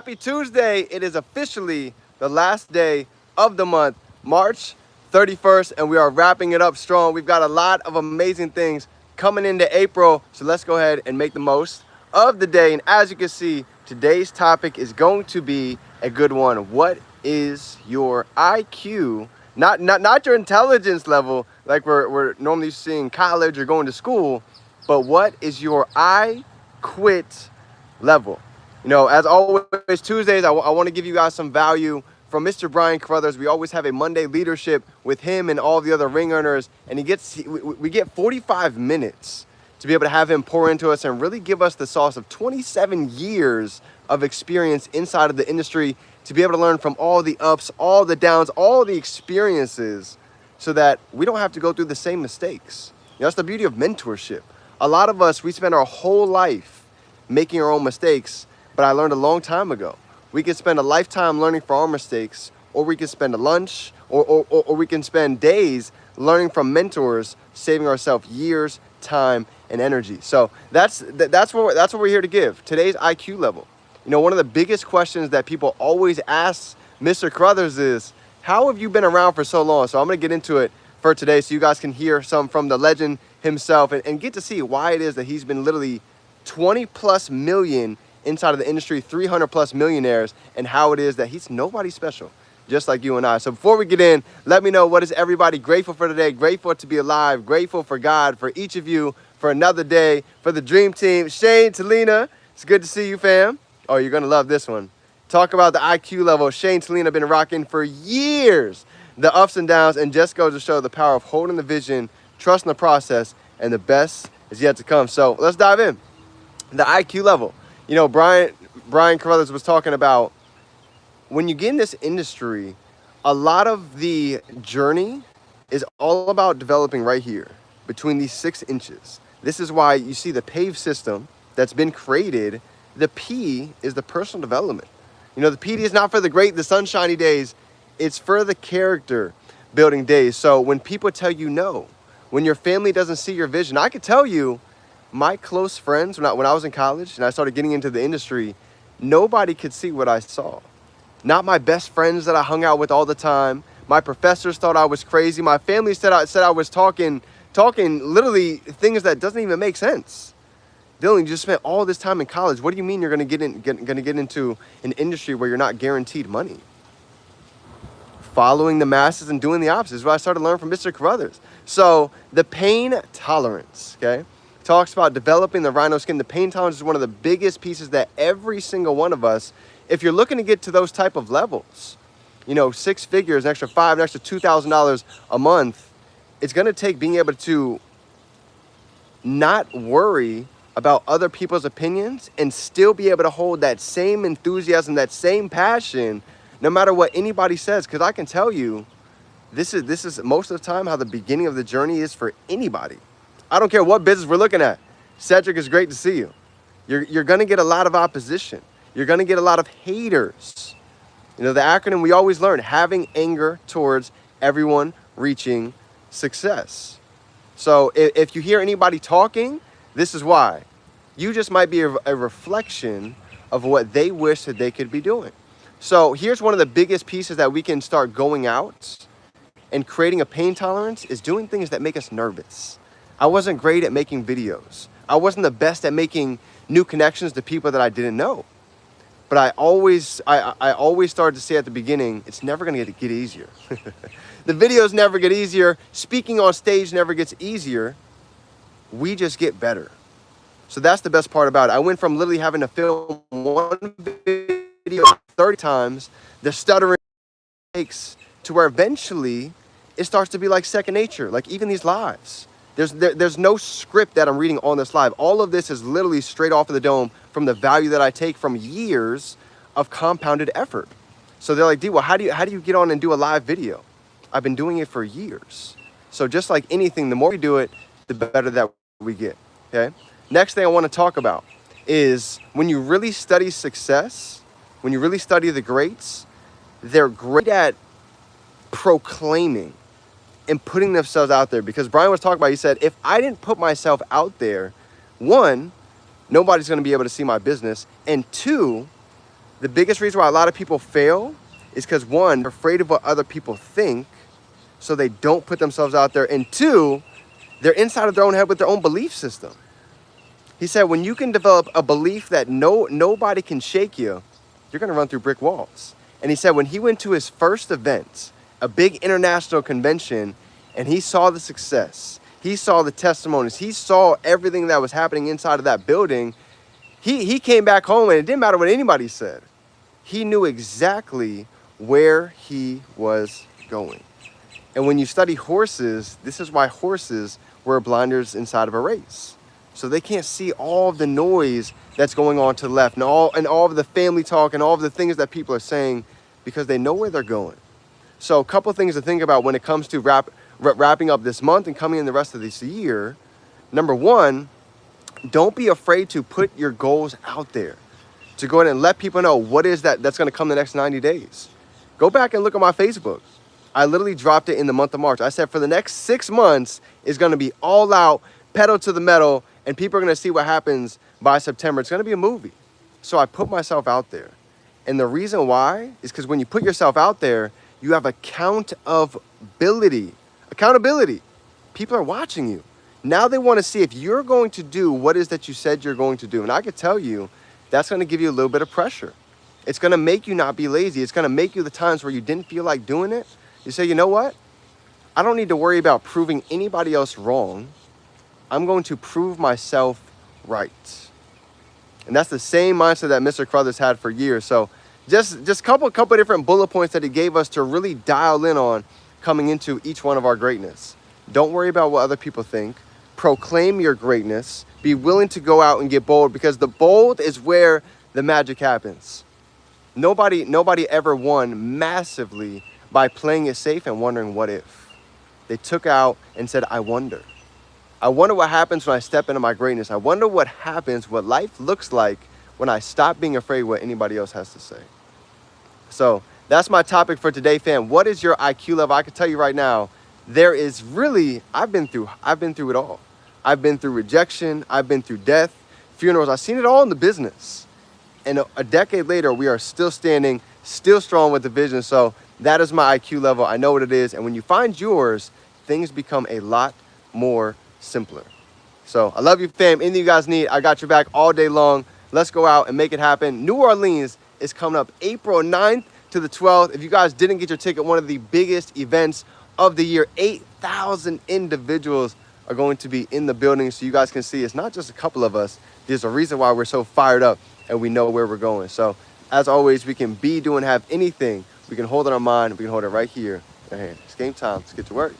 Happy Tuesday. It is officially the last day of the month, March 31st, and we are wrapping it up strong. We've got a lot of amazing things coming into April, so let's go ahead and make the most of the day. And as you can see, today's topic is going to be a good one. What is your IQ? Not your intelligence level like we're normally seeing college or going to school, but what is your I quit level? As always, Tuesdays, I want to give you guys some value from Mr. Brian Carruthers. We always have a Monday leadership with him and all the other ring earners, and we get 45 minutes to be able to have him pour into us and really give us the sauce of 27 years of experience inside of the industry to be able to learn from all the ups, all the downs, all the experiences so that we don't have to go through the same mistakes. That's the beauty of mentorship. A lot of us, we spend our whole life making our own mistakes, but I learned a long time ago. We can spend a lifetime learning from our mistakes, or we can spend a lunch, or we can spend days learning from mentors, saving ourselves years, time, and energy. So that's what we're here to give. Today's IQ level. One of the biggest questions that people always ask Mr. Carruthers is, how have you been around for so long? So I'm going to get into it for today so you guys can hear some from the legend himself and get to see why it is that he's been literally 20 plus million inside of the industry, 300 plus millionaires, and how it is that he's nobody special, just like you and I. So before we get in, let me know, what is everybody grateful for today? Grateful to be alive, grateful for God, for each of you, for another day, for the dream team. Shane, Talina, it's good to see you, fam. Oh, you're gonna love this one. Talk about the IQ level. Shane, Talina been rocking for years. The ups and downs, and just goes to show the power of holding the vision, trusting the process, and the best is yet to come. So let's dive in. The IQ level. Brian Carruthers was talking about, when you get in this industry, a lot of the journey is all about developing right here between these 6 inches. This is why you see the PAVE system that's been created. The P is the personal development. The PD is not for the sunshiny days. It's for the character building days. So when people tell you no, when your family doesn't see your vision, I could tell you, my close friends, when I was in college and I started getting into the industry, nobody could see what I saw. Not my best friends that I hung out with all the time. My professors thought I was crazy. My family said I was talking literally things that doesn't even make sense. Dylan, you just spent all this time in college. What do you mean you're gonna get into an industry where you're not guaranteed money? Following the masses and doing the opposite is what I started to learn from Mr. Carruthers. So the pain tolerance, okay? Talks about developing the rhino skin. The pain tolerance is one of the biggest pieces that every single one of us, if you're looking to get to those type of levels, 6 figures, an extra $5, an extra $2,000 a month, it's going to take being able to not worry about other people's opinions and still be able to hold that same enthusiasm, that same passion, no matter what anybody says. Because I can tell you, this is most of the time how the beginning of the journey is for anybody. I don't care what business we're looking at. Cedric, it's great to see you. You're going to get a lot of opposition. You're going to get a lot of haters. The acronym we always learn, having anger towards everyone reaching success. So if you hear anybody talking, this is why. You just might be a reflection of what they wish that they could be doing. So here's one of the biggest pieces that we can start going out and creating a pain tolerance is doing things that make us nervous. I wasn't great at making videos. I wasn't the best at making new connections to people that I didn't know. But I always started to say at the beginning, it's never gonna get easier. The videos never get easier. Speaking on stage never gets easier. We just get better. So that's the best part about it. I went from literally having to film one video 30 times, the stuttering takes, to where eventually it starts to be like second nature, like even these lives. There's no script that I'm reading on this live. All of this is literally straight off of the dome from the value that I take from years of compounded effort. So they're like, D, well, how do you get on and do a live video? I've been doing it for years. So just like anything, the more we do it, the better that we get, okay? Next thing I want to talk about is when you really study success, when you really study the greats, they're great at proclaiming and putting themselves out there. Because Brian was talking about, he said, if I didn't put myself out there, one, nobody's going to be able to see my business. And two, The biggest reason why a lot of people fail is because one, they're afraid of what other people think, so they don't put themselves out there. And two, they're inside of their own head with their own belief system. He said, when you can develop a belief that nobody can shake you, you're gonna run through brick walls. And he said when he went to his first event, a big international convention, and he saw the success, he saw the testimonies, he saw everything that was happening inside of that building, he came back home and it didn't matter what anybody said. He knew exactly where he was going. And when you study horses, this is why horses wear blinders inside of a race. So they can't see all of the noise that's going on to the left and all of the family talk and all of the things that people are saying, because they know where they're going. So a couple things to think about when it comes to wrapping up this month and coming in the rest of this year. Number one, don't be afraid to put your goals out there, to go ahead and let people know what is that's going to come the next 90 days. Go back and look at my Facebook. I literally dropped it in the month of March. I said for the next 6 months is going to be all out, pedal to the metal, and people are going to see what happens by September. It's going to be a movie. So I put myself out there. And the reason why is because when you put yourself out there, you have accountability. Accountability. People are watching you. Now they want to see if you're going to do what is that you said you're going to do. And I could tell you, that's going to give you a little bit of pressure. It's going to make you not be lazy. It's going to make you the times where you didn't feel like doing it. You say, you know what? I don't need to worry about proving anybody else wrong. I'm going to prove myself right. And that's the same mindset that Mr. Crothers had for years. So just couple different bullet points that he gave us to really dial in on coming into each one of our greatness. Don't worry about what other people think. Proclaim your greatness. Be willing to go out and get bold, because the bold is where the magic happens. Nobody ever won massively by playing it safe and wondering what if. They took out and said, I wonder. I wonder what happens when I step into my greatness. I wonder what happens, what life looks like when I stop being afraid what anybody else has to say. So that's my topic for today, fam. What is your IQ level? I can tell you right now, there is really, I've been through it all. I've been through rejection. I've been through death, funerals. I've seen it all in the business. And a decade later, we are still standing, still strong with the vision. So that is my IQ level. I know what it is. And when you find yours, things become a lot more simpler. So I love you, fam. Anything you guys need, I got your back all day long. Let's go out and make it happen. New Orleans is coming up April 9th to the 12th. If you guys didn't get your ticket, one of the biggest events of the year, 8,000 individuals are going to be in the building. So you guys can see it's not just a couple of us. There's a reason why we're so fired up and we know where we're going. So as always, we can be, do, and have anything. We can hold it in our mind. We can hold it right here in our hand. It's game time. Let's get to work.